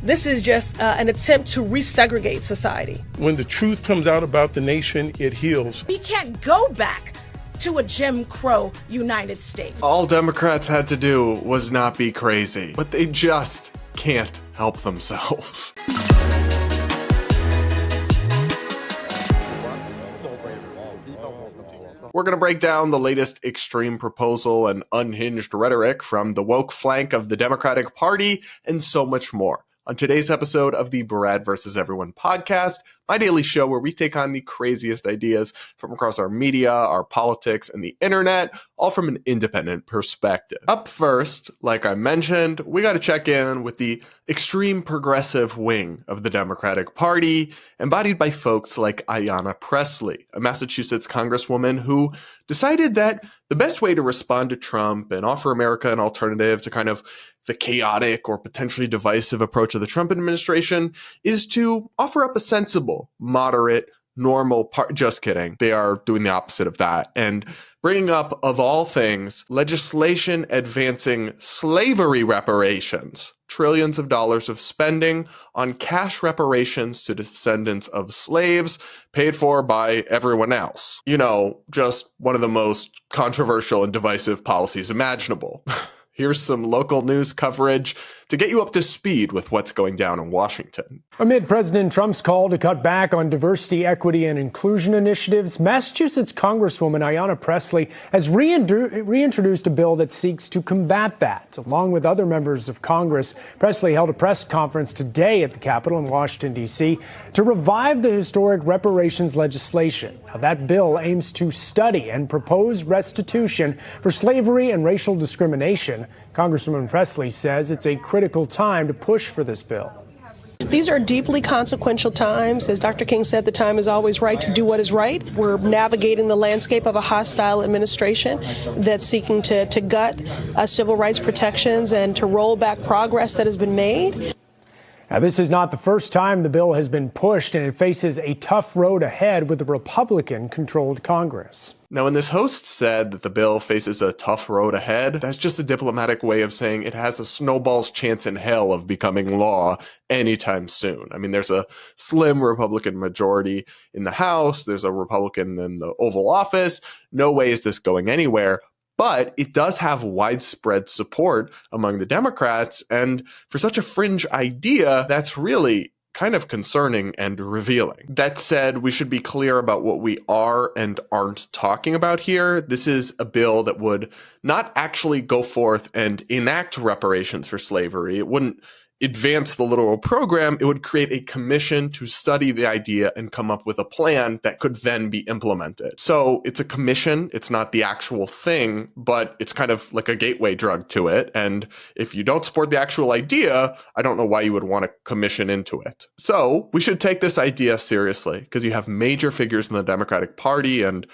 This is just an attempt to resegregate society. When the truth comes out about the nation, it heals. We can't go back to a Jim Crow United States. All Democrats had to do was not be crazy, but they just can't help themselves. We're going to break down the latest extreme proposal and unhinged rhetoric from the woke flank of the Democratic Party and so much more on today's episode of the Brad vs. Everyone podcast, my daily show where we take on the craziest ideas from across our media, our politics, and the internet, all from an independent perspective. Up first, like I mentioned, we got to check in with the extreme progressive wing of the Democratic Party, embodied by folks like Ayanna Pressley, a Massachusetts congresswoman who decided that the best way to respond to Trump and offer America an alternative to kind of the chaotic or potentially divisive approach of the Trump administration is to offer up a sensible, moderate, normal part. Just kidding. They are doing the opposite of that. And bringing up, of all things, legislation advancing slavery reparations. Trillions of dollars of spending on cash reparations to descendants of slaves paid for by everyone else. You know, just one of the most controversial and divisive policies imaginable. Here's some local news coverage to get you up to speed with what's going down in Washington. Amid President Trump's call to cut back on diversity, equity, and inclusion initiatives, Massachusetts Congresswoman Ayanna Pressley has reintroduced a bill that seeks to combat that. Along with other members of Congress, Pressley held a press conference today at the Capitol in Washington, D.C. to revive the historic reparations legislation. Now, that bill aims to study and propose restitution for slavery and racial discrimination. Congresswoman Pressley says it's a critical time to push for this bill. These are deeply consequential times. As Dr. King said, the time is always right to do what is right. We're navigating the landscape of a hostile administration that's seeking to gut civil rights protections and to roll back progress that has been made. Now, this is not the first time the bill has been pushed, and it faces a tough road ahead with the Republican-controlled Congress. Now, when this host said that the bill faces a tough road ahead, that's just a diplomatic way of saying it has a snowball's chance in hell of becoming law anytime soon. I mean, there's a slim Republican majority in the House. There's a Republican in the Oval Office. No way is this going anywhere. But it does have widespread support among the Democrats, and for such a fringe idea, that's really kind of concerning and revealing. That said, we should be clear about what we are and aren't talking about here. This is a bill that would not actually go forth and enact reparations for slavery. It wouldn't advance the literal program. It would create a commission to study the idea and come up with a plan that could then be implemented. So it's a commission. It's not the actual thing, but it's kind of like a gateway drug to it. And if you don't support the actual idea, I don't know why you would want to commission into it. So we should take this idea seriously because you have major figures in the Democratic Party and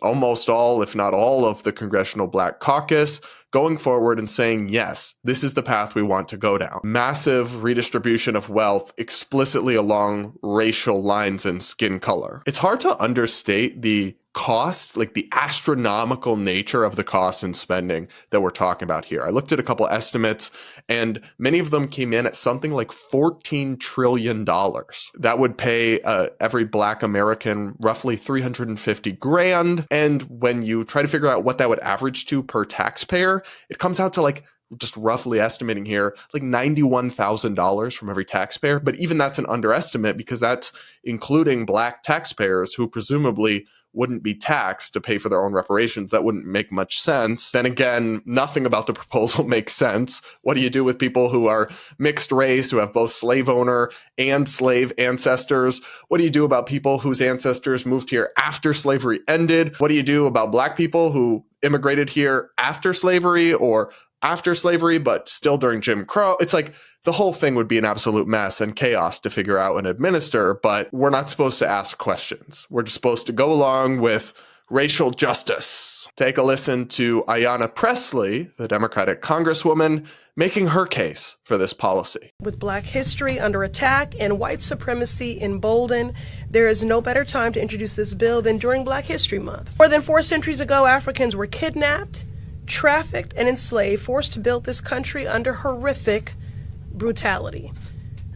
almost all, if not all, of the Congressional Black Caucus going forward and saying, yes, this is the path we want to go down. Massive redistribution of wealth explicitly along racial lines and skin color. It's hard to understate the cost, like the astronomical nature of the costs and spending that we're talking about here. I looked at a couple estimates and many of them came in at something like $14 trillion. That would pay every Black American roughly $350,000. And when you try to figure out what that would average to per taxpayer, it comes out to like, just roughly estimating here, like $91,000 from every taxpayer. But even that's an underestimate because that's including Black taxpayers who presumably wouldn't be taxed to pay for their own reparations. That wouldn't make much sense. Then again, nothing about the proposal makes sense. What do you do with people who are mixed race, who have both slave owner and slave ancestors? What do you do about people whose ancestors moved here after slavery ended? What do you do about Black people who immigrated here after slavery or after slavery, but still during Jim Crow? It's like the whole thing would be an absolute mess and chaos to figure out and administer, but we're not supposed to ask questions. We're just supposed to go along with racial justice. Take a listen to Ayanna Pressley, the Democratic Congresswoman, making her case for this policy. With Black history under attack and white supremacy emboldened, there is no better time to introduce this bill than during Black History Month. More than 4 centuries ago, Africans were kidnapped, trafficked, and enslaved, forced to build this country under horrific brutality.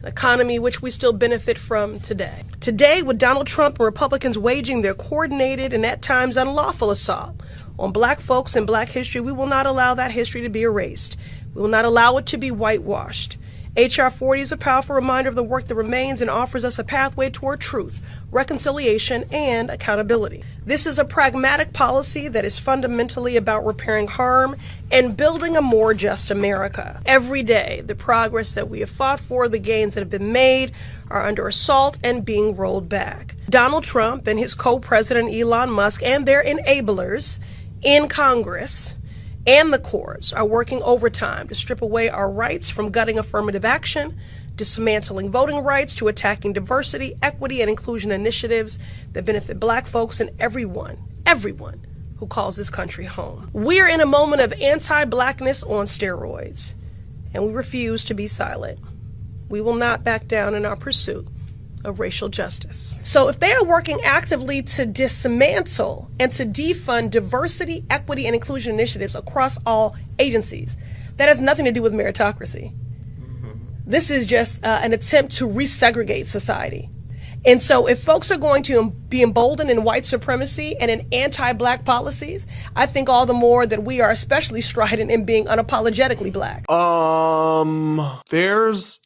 an economy which we still benefit from today. Today, with Donald Trump and Republicans waging their coordinated and at times unlawful assault on black folks and black history, we will not allow that history to be erased. We will not allow it to be whitewashed. H.R. 40 is a powerful reminder of the work that remains and offers us a pathway toward truth, reconciliation, and accountability. This is a pragmatic policy that is fundamentally about repairing harm and building a more just America. Every day, the progress that we have fought for, the gains that have been made, are under assault and being rolled back. Donald Trump and his co-president Elon Musk and their enablers in Congress and the courts are working overtime to strip away our rights, from gutting affirmative action, dismantling voting rights, to attacking diversity, equity, and inclusion initiatives that benefit black folks and everyone who calls this country home. We're in a moment of anti-blackness on steroids, and we refuse to be silent. We will not back down in our pursuit of racial justice. So if they are working actively to dismantle and to defund diversity, equity, and inclusion initiatives across all agencies, that has nothing to do with meritocracy. This is just an attempt to resegregate society. And so if folks are going to be emboldened in white supremacy and in anti-black policies, I think all the more that we are especially strident in being unapologetically black. There's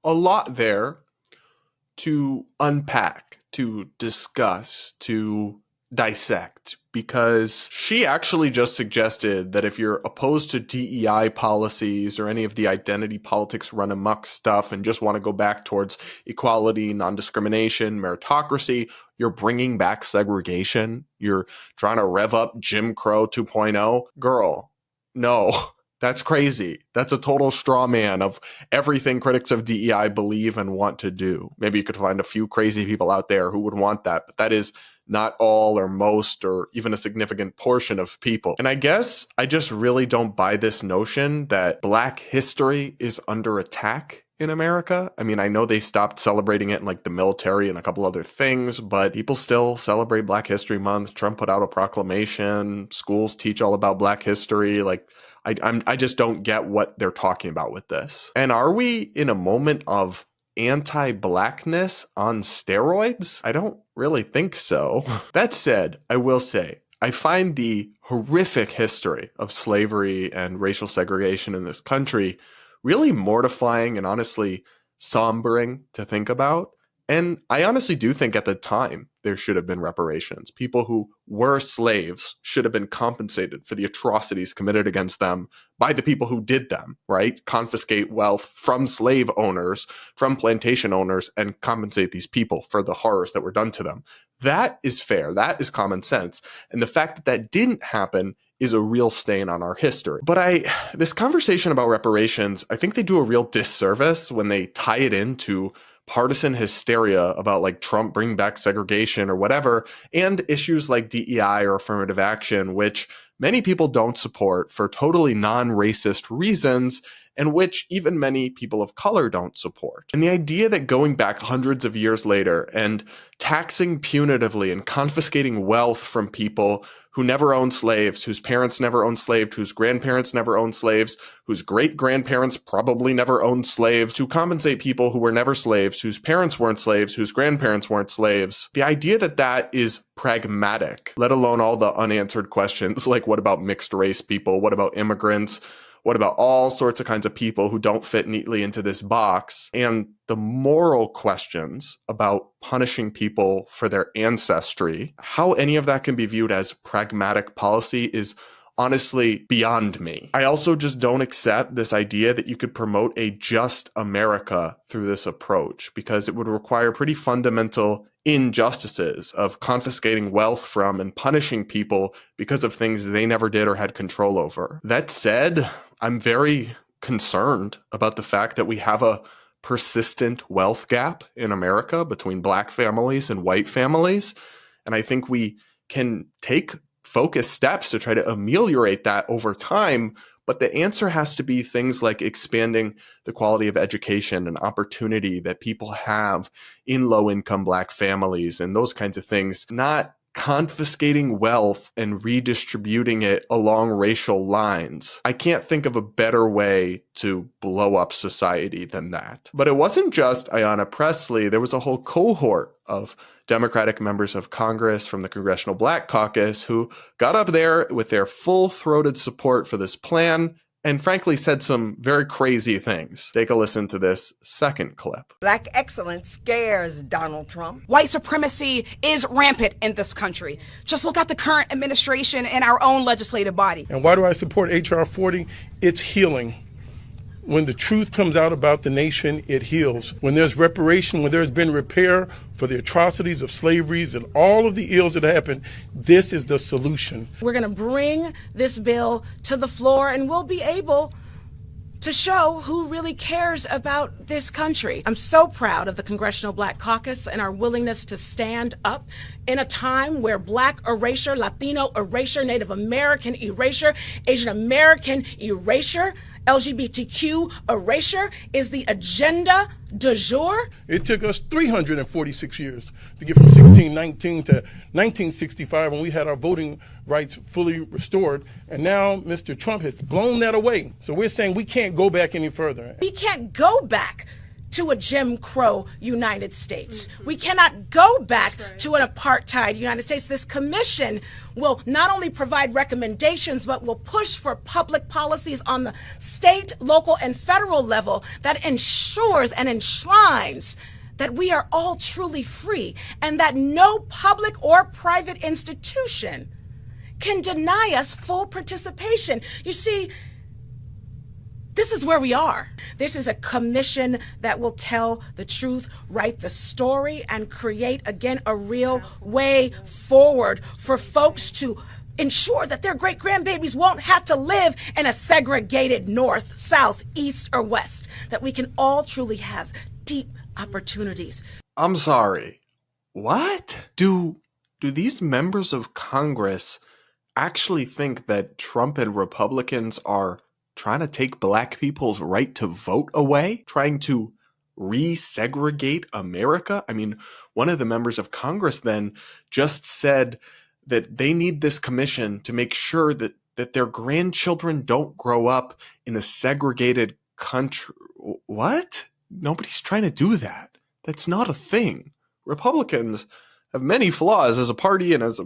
a lot there to unpack, to discuss, to dissect, because she actually just suggested that if you're opposed to DEI policies or any of the identity politics run amok stuff and just want to go back towards equality, non-discrimination, meritocracy, you're bringing back segregation, you're trying to rev up Jim Crow 2.0. Girl, no. That's crazy. That's a total straw man of everything critics of DEI believe and want to do. Maybe you could find a few crazy people out there who would want that, but that is not all or most or even a significant portion of people. And I guess I just really don't buy this notion that Black history is under attack in America. I mean, I know they stopped celebrating it in like the military and a couple other things, but people still celebrate Black History Month. Trump put out a proclamation. Schools teach all about Black history. Like, I just don't get what they're talking about with this. And are we in a moment of anti-Blackness on steroids? I don't really think so. That said, I will say, I find the horrific history of slavery and racial segregation in this country really mortifying and honestly sombering to think about. And I honestly do think at the time there should have been reparations. People who were slaves should have been compensated for the atrocities committed against them by the people who did them, right? Confiscate wealth from slave owners, from plantation owners, and compensate these people for the horrors that were done to them. That is fair. That is common sense. And the fact that that didn't happen is a real stain on our history. But this conversation about reparations, I think they do a real disservice when they tie it into partisan hysteria about like Trump bringing back segregation or whatever, and issues like DEI or affirmative action, which many people don't support for totally non-racist reasons, and which even many people of color don't support. And the idea that going back hundreds of years later and taxing punitively and confiscating wealth from people who never owned slaves, whose parents never owned slaves, whose grandparents never owned slaves, whose great-grandparents probably never owned slaves, to compensate people who were never slaves, whose parents weren't slaves, whose grandparents weren't slaves. The idea that that is pragmatic, let alone all the unanswered questions like what about mixed race people? What about immigrants? What about all sorts of kinds of people who don't fit neatly into this box? And the moral questions about punishing people for their ancestry, how any of that can be viewed as pragmatic policy is honestly beyond me. I also just don't accept this idea that you could promote a just America through this approach, because it would require pretty fundamental injustices of confiscating wealth from and punishing people because of things they never did or had control over. That said, I'm very concerned about the fact that we have a persistent wealth gap in America between Black families and white families. And I think we can take focused steps to try to ameliorate that over time. But the answer has to be things like expanding the quality of education and opportunity that people have in low-income Black families and those kinds of things, not confiscating wealth and redistributing it along racial lines. I can't think of a better way to blow up society than that. But it wasn't just Ayanna Pressley. There was a whole cohort of Democratic members of Congress from the Congressional Black Caucus who got up there with their full-throated support for this plan and frankly said some very crazy things. Take a listen to this second clip. Black excellence scares Donald Trump. White supremacy is rampant in this country. Just look at the current administration and our own legislative body. And why do I support H.R. 40? It's healing. When the truth comes out about the nation, it heals. When there's reparation, when there's been repair for the atrocities of slaveries and all of the ills that happened, this is the solution. We're going to bring this bill to the floor and we'll be able to show who really cares about this country. I'm so proud of the Congressional Black Caucus and our willingness to stand up in a time where Black erasure, Latino erasure, Native American erasure, Asian American erasure, LGBTQ erasure is the agenda du jour. It took us 346 years to get from 1619 to 1965 when we had our voting rights fully restored. And now Mr. Trump has blown that away. So we're saying we can't go back any further. We can't go back to a Jim Crow United States. We cannot go back to an apartheid United States. This commission will not only provide recommendations, but will push for public policies on the state, local, and federal level that ensures and enshrines that we are all truly free and that no public or private institution can deny us full participation. You see, this is where we are. This is a commission that will tell the truth, write the story, and create, again, a real way forward for folks to ensure that their great-grandbabies won't have to live in a segregated north, south, east, or west, that we can all truly have deep opportunities. I'm sorry. What? Do these members of Congress actually think that Trump and Republicans are trying to take Black people's right to vote away? Trying to resegregate America? I mean, one of the members of Congress then just said that they need this commission to make sure that their grandchildren don't grow up in a segregated country. What? Nobody's trying to do that. That's not a thing. Republicans have many flaws as a party and as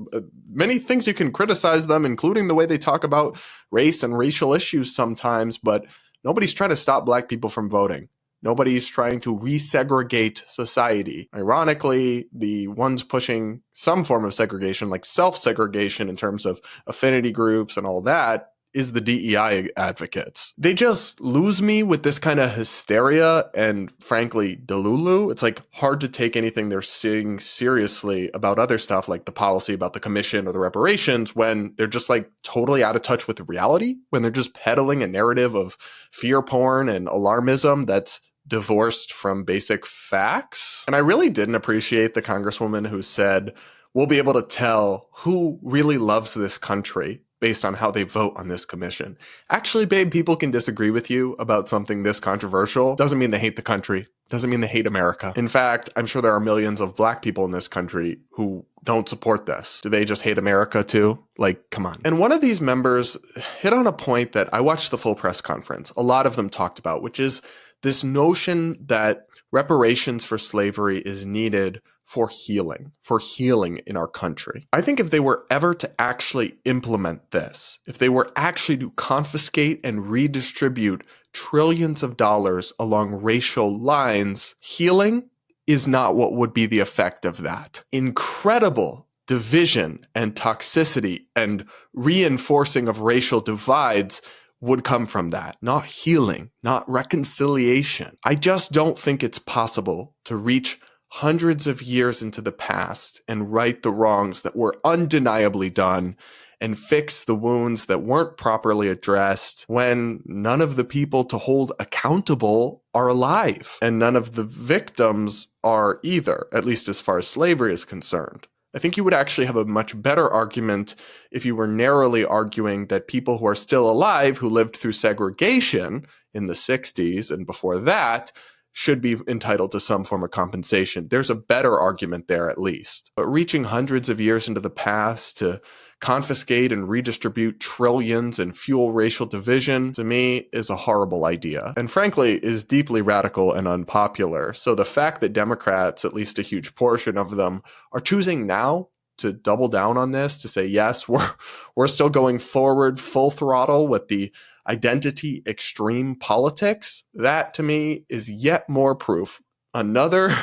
many things you can criticize them, including the way they talk about race and racial issues sometimes, but nobody's trying to stop Black people from voting. Nobody's trying to resegregate society. Ironically, the ones pushing some form of segregation, like self-segregation in terms of affinity groups and all that, is the DEI advocates. They just lose me with this kind of hysteria and, frankly, delulu. It's like hard to take anything they're saying seriously about other stuff like the policy about the commission or the reparations when they're just like totally out of touch with reality, when they're just peddling a narrative of fear porn and alarmism that's divorced from basic facts. And I really didn't appreciate the Congresswoman who said, we'll be able to tell who really loves this country based on how they vote on this commission. Actually, babe, people can disagree with you about something this controversial. Doesn't mean they hate the country. Doesn't mean they hate America. In fact, I'm sure there are millions of Black people in this country who don't support this. Do they just hate America too? Like, come on. And one of these members hit on a point that I watched the full press conference. A lot of them talked about, which is this notion that reparations for slavery is needed for healing in our country. I think if they were ever to actually implement this, if they were actually to confiscate and redistribute trillions of dollars along racial lines, healing is not what would be the effect of that. Incredible division and toxicity and reinforcing of racial divides would come from that, not healing, not reconciliation. I just don't think it's possible to reach hundreds of years into the past and right the wrongs that were undeniably done and fix the wounds that weren't properly addressed when none of the people to hold accountable are alive and none of the victims are either, at least as far as slavery is concerned. I think you would actually have a much better argument if you were narrowly arguing that people who are still alive who lived through segregation in the 60s and before that should be entitled to some form of compensation. There's a better argument there, at least. But reaching hundreds of years into the past to confiscate and redistribute trillions and fuel racial division, to me, is a horrible idea. And frankly, is deeply radical and unpopular. So the fact that Democrats, at least a huge portion of them, are choosing now to double down on this, to say, yes, we're still going forward full throttle with the identity extreme politics, that to me is yet more proof. Another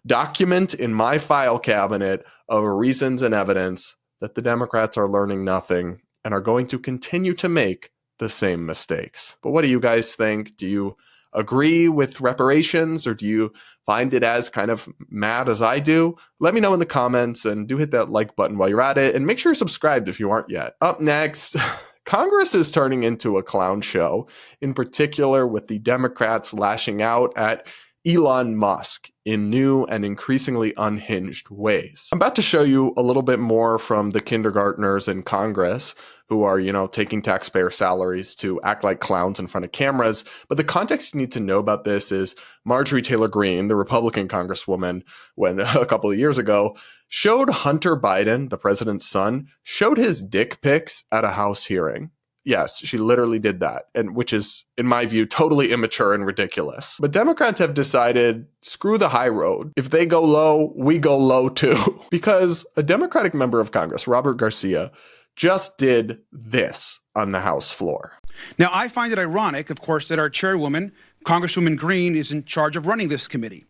document in my file cabinet of reasons and evidence that the Democrats are learning nothing and are going to continue to make the same mistakes. But what do you guys think? Do you agree with reparations, or do you find it as kind of mad as I do? Let me know in the comments, and do hit that like button while you're at it, and make sure you're subscribed if you aren't yet. Up next, Congress is turning into a clown show, in particular with the Democrats lashing out at Elon Musk in new and increasingly unhinged ways. I'm about to show you a little bit more from the kindergartners in Congress who are, taking taxpayer salaries to act like clowns in front of cameras. But the context you need to know about this is Marjorie Taylor Greene, the Republican congresswoman, when a couple of years ago, showed Hunter Biden, the president's son, showed his dick pics at a House hearing. Yes, she literally did that, and which is, in my view, totally immature and ridiculous. But Democrats have decided, screw the high road. If they go low, we go low too. Because a Democratic member of Congress, Robert Garcia, just did this on the House floor. Now, I find it ironic, of course, that our chairwoman, Congresswoman Greene, is in charge of running this committee.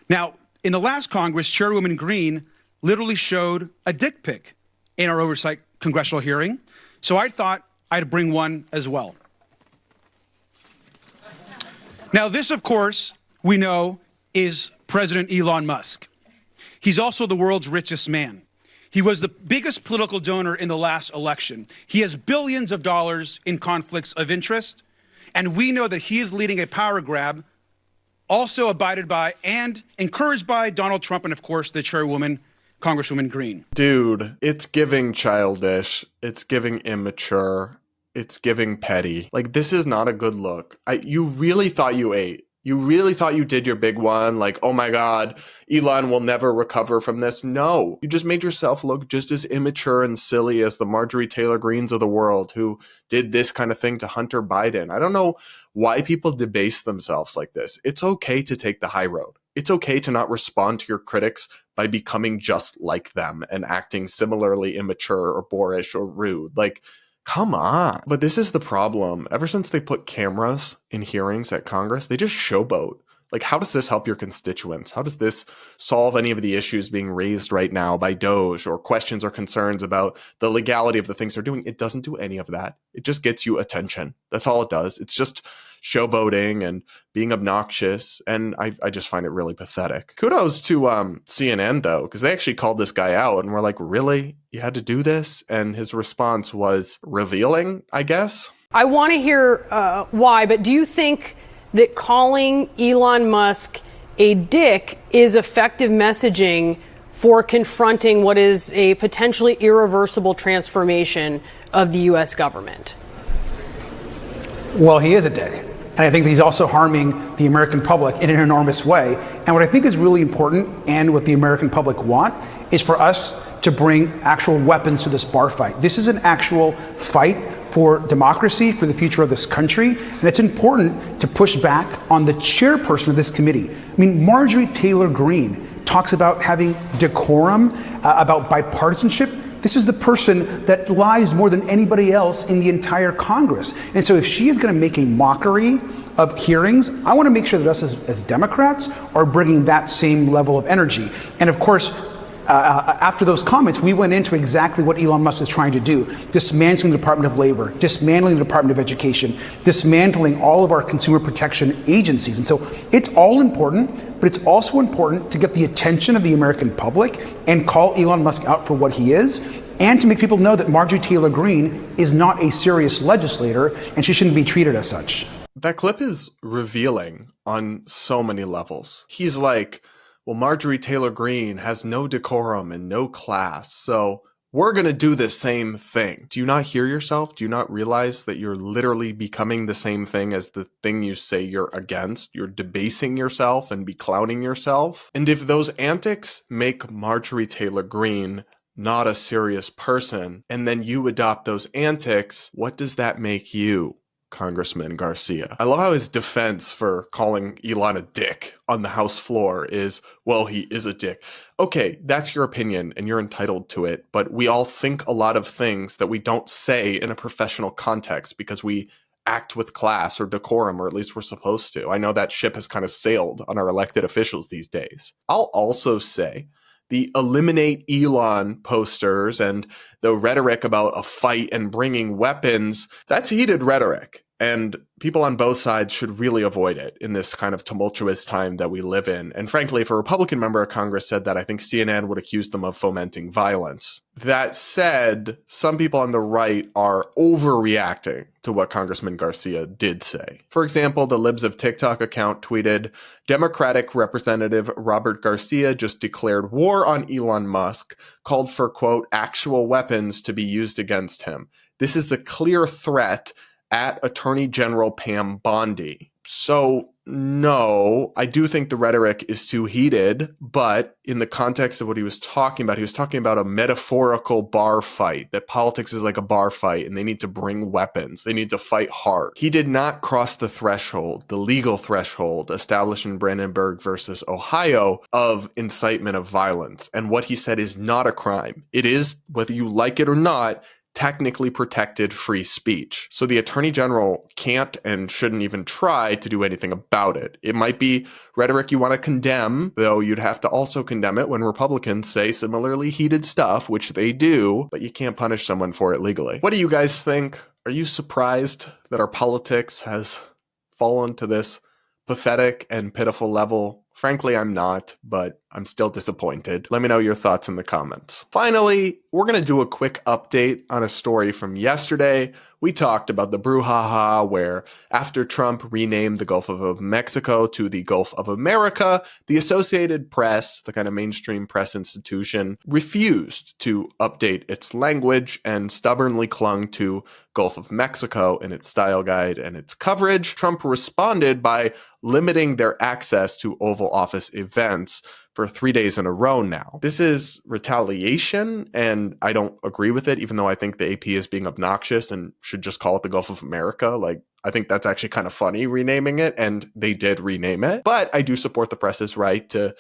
Now, in the last Congress, Chairwoman Greene literally showed a dick pic in our oversight congressional hearing. So I thought I'd bring one as well. Now, this, of course, we know is President Elon Musk. He's also the world's richest man. He was the biggest political donor in the last election. He has billions of dollars in conflicts of interest, and we know that he is leading a power grab, also abided by and encouraged by Donald Trump and, of course, the chairwoman, Congresswoman Greene. Dude, it's giving childish. It's giving immature. It's giving petty. Like, this is not a good look. You really thought you ate. You really thought you did your big one. Like, oh my God, Elon will never recover from this. No, you just made yourself look just as immature and silly as the Marjorie Taylor Greenes of the world who did this kind of thing to Hunter Biden. I don't know why people debase themselves like this. It's okay to take the high road. It's okay to not respond to your critics by becoming just like them and acting similarly immature or boorish or rude. Like, come on. But this is the problem. Ever since they put cameras in hearings at Congress, they just showboat. Like, how does this help your constituents? How does this solve any of the issues being raised right now by DOJ or questions or concerns about the legality of the things they're doing? It doesn't do any of that. It just gets you attention. That's all it does. It's just showboating and being obnoxious. And I just find it really pathetic. Kudos to CNN, though, because they actually called this guy out and were like, really? You had to do this? And his response was revealing, I guess. I want to hear why, but do you think that calling Elon Musk a dick is effective messaging for confronting what is a potentially irreversible transformation of the U.S. government? Well, he is a dick. And I think that he's also harming the American public in an enormous way. And what I think is really important, and what the American public want, is for us to bring actual weapons to this bar fight. This is an actual fight for democracy, for the future of this country. And it's important to push back on the chairperson of this committee. I mean, Marjorie Taylor Greene talks about having decorum, about bipartisanship. This is the person that lies more than anybody else in the entire Congress. And so if she is going to make a mockery of hearings, I want to make sure that us as Democrats are bringing that same level of energy. And of course, after those comments, we went into exactly what Elon Musk is trying to do: dismantling the Department of Labor, dismantling the Department of Education, dismantling all of our consumer protection agencies. And so it's all important, but it's also important to get the attention of the American public and call Elon Musk out for what he is, and to make people know that Marjorie Taylor Greene is not a serious legislator and she shouldn't be treated as such. That clip is revealing on so many levels. He's like, well, Marjorie Taylor Greene has no decorum and no class, so we're going to do the same thing. Do you not hear yourself? Do you not realize that you're literally becoming the same thing as the thing you say you're against? You're debasing yourself and beclowning yourself. And if those antics make Marjorie Taylor Greene not a serious person, and then you adopt those antics, what does that make you, Congressman Garcia? I love how his defense for calling Elon a dick on the House floor is, well, he is a dick. Okay, that's your opinion and you're entitled to it, but we all think a lot of things that we don't say in a professional context because we act with class or decorum, or at least we're supposed to. I know that ship has kind of sailed on our elected officials these days. I'll also say the eliminate Elon posters and the rhetoric about a fight and bringing weapons, that's heated rhetoric. And people on both sides should really avoid it in this kind of tumultuous time that we live in. And frankly, if a Republican member of Congress said that, I think CNN would accuse them of fomenting violence. That said, some people on the right are overreacting to what Congressman Garcia did say. For example, the Libs of TikTok account tweeted, Democratic Representative Robert Garcia just declared war on Elon Musk, called for, quote, actual weapons to be used against him. This is a clear threat at Attorney General Pam Bondi. So, no, I do think the rhetoric is too heated, but in the context of what he was talking about a metaphorical bar fight, that politics is like a bar fight and they need to bring weapons. They need to fight hard. He did not cross the threshold, the legal threshold established in Brandenburg versus Ohio of incitement of violence. And what he said is not a crime. It is, whether you like it or not, technically protected free speech. So the Attorney General can't and shouldn't even try to do anything about it. It might be rhetoric you want to condemn, though you'd have to also condemn it when Republicans say similarly heated stuff, which they do, but you can't punish someone for it legally. What do you guys think? Are you surprised that our politics has fallen to this pathetic and pitiful level? Frankly, I'm not, but I'm still disappointed. Let me know your thoughts in the comments. Finally, we're going to do a quick update on a story from yesterday. We talked about the brouhaha where after Trump renamed the Gulf of Mexico to the Gulf of America, the Associated Press, the kind of mainstream press institution, refused to update its language and stubbornly clung to Gulf of Mexico in its style guide and its coverage. Trump responded by limiting their access to Oval Office events for 3 days in a row now. This is retaliation, and I don't agree with it, even though I think the AP is being obnoxious and should just call it the Gulf of America. Like, I think that's actually kind of funny renaming it, and they did rename it. But I do support the press's right to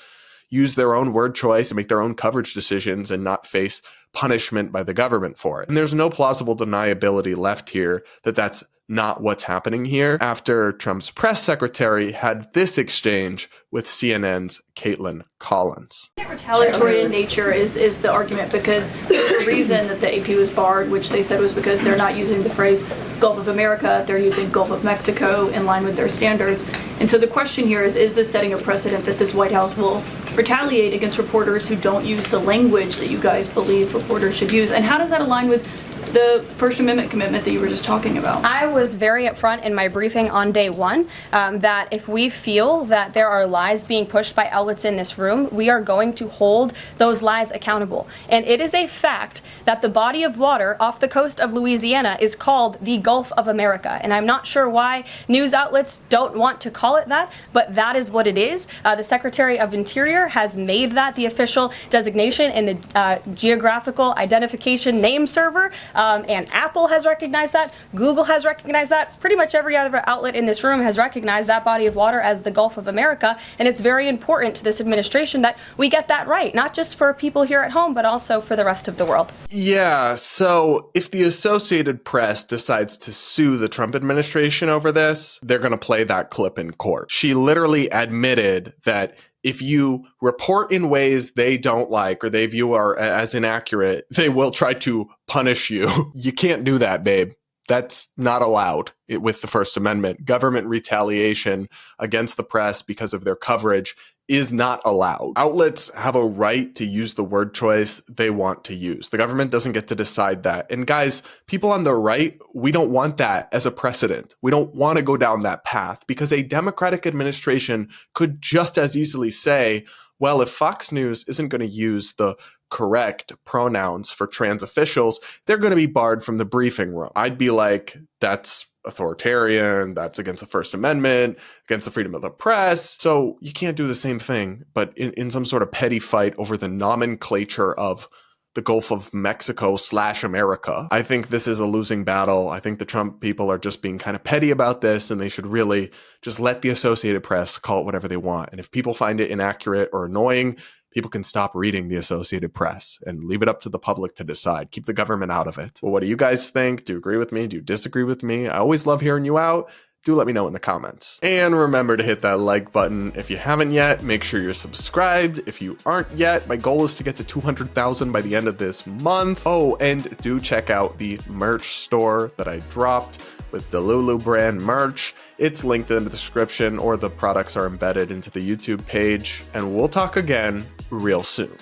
use their own word choice and make their own coverage decisions and not face punishment by the government for it. And there's no plausible deniability left here that that's not what's happening here after Trump's press secretary had this exchange with CNN's Caitlin Collins. Retaliatory in nature is the argument, because the reason that the AP was barred, which they said was because they're not using the phrase Gulf of America, they're using Gulf of Mexico in line with their standards. And so the question here is this setting a precedent that this White House will retaliate against reporters who don't use the language that you guys believe reporters should use? And how does that align with the First Amendment commitment that you were just talking about? I was very upfront in my briefing on day one that if we feel that there are lies being pushed by outlets in this room, we are going to hold those lies accountable. And it is a fact that the body of water off the coast of Louisiana is called the Gulf of America. And I'm not sure why news outlets don't want to call it that, but that is what it is. The Secretary of Interior has made that the official designation in the geographical identification name server. And Apple has recognized that. Google has recognized that. Pretty much every other outlet in this room has recognized that body of water as the Gulf of America. And it's very important to this administration that we get that right, not just for people here at home, but also for the rest of the world. Yeah, so if the Associated Press decides to sue the Trump administration over this, they're going to play that clip in court. She literally admitted that if you report in ways they don't like or they view are as inaccurate, they will try to punish you. You can't do that, babe. That's not allowed with the First Amendment. Government retaliation against the press because of their coverage is not allowed. Outlets have a right to use the word choice they want to use. The government doesn't get to decide that. And guys, people on the right, we don't want that as a precedent. We don't want to go down that path because a Democratic administration could just as easily say, well, if Fox News isn't going to use the correct pronouns for trans officials, they're going to be barred from the briefing room. I'd be like, that's authoritarian, that's against the First Amendment, against the freedom of the press. So you can't do the same thing, but in some sort of petty fight over the nomenclature of the Gulf of Mexico / America. I think this is a losing battle. I think the Trump people are just being kind of petty about this, and they should really just let the Associated Press call it whatever they want. And if people find it inaccurate or annoying, people can stop reading the Associated Press and leave it up to the public to decide. Keep the government out of it. Well, what do you guys think? Do you agree with me? Do you disagree with me? I always love hearing you out. Do let me know in the comments. And remember to hit that like button if you haven't yet. Make sure you're subscribed if you aren't yet. My goal is to get to 200,000 by the end of this month. Oh, and do check out the merch store that I dropped with the Lulu brand merch. It's linked in the description, or the products are embedded into the YouTube page. And we'll talk again real soon.